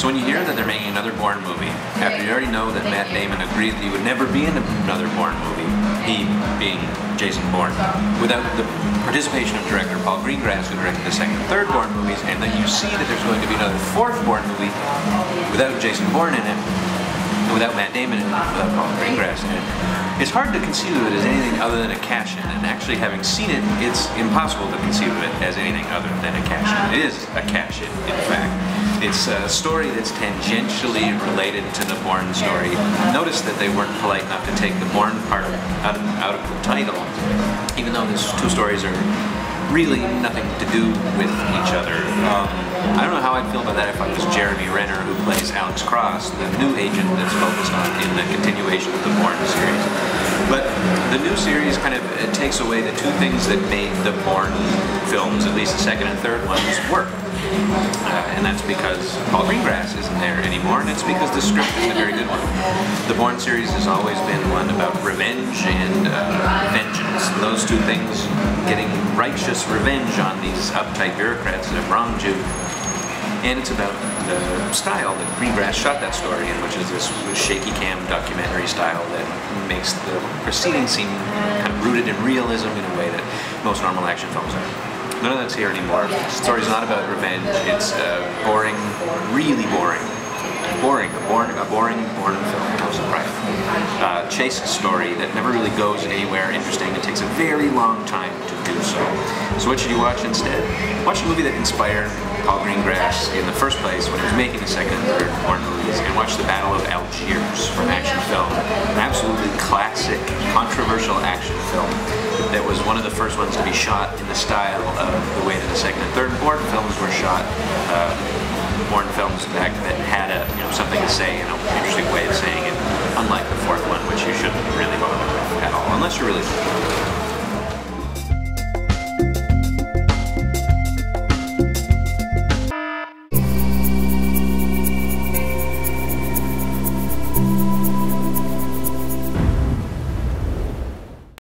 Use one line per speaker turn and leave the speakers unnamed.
So when you hear that they're making another Bourne movie, after you already know that Matt Damon agreed that he would never be in another Bourne movie, he being Jason Bourne, without the participation of director Paul Greengrass, who directed the second and third Bourne movies, and then you see that there's going to be another fourth Bourne movie without Jason Bourne in it, without Matt Damon in it, without Paul Greengrass in it, it's hard to conceive of it as anything other than a cash-in. And actually, having seen it, it's impossible to conceive of it as anything other than a cash-in. It is a cash-in, in fact. It's a story that's tangentially related to the Bourne story. Notice that they weren't polite enough to take the Bourne part out of the title, even though these two stories are really nothing to do with each other. I don't know how I'd feel about that if I was Jeremy Renner, who plays Alex Cross, the new agent that's focused on in the continuation of the Bourne series. But the new series kind of takes away the two things that made the Bourne films, at least the second and third ones, work. And that's because Paul Greengrass isn't there anymore, and it's because the script isn't a very good one. The Bourne series has always been one about revenge and vengeance. Those two things, getting righteous revenge on these uptight bureaucrats that have wronged you. And it's about the style that Greengrass shot that story in, which is this shaky cam documentary style that makes the proceedings seem kind of rooted in realism in a way that most normal action films are. None of that's here anymore. The story's not about revenge. It's boring, really boring. A boring Bourne film. I was surprised. Chase story that never really goes anywhere interesting. It takes a very long time to do so. So what should you watch instead? Watch a movie that inspired Paul Greengrass in the first place when he was making the second and third Bourne movies, and watch The Battle of Algiers from Action Film. An absolutely classic, controversial action film that was one of the first ones to be shot in the style of the way that the second and third Bourne films were shot. Bourne films back that had a, something to say, an interesting way of saying it, unlike the fourth one, which you shouldn't really bother with at all, unless you're really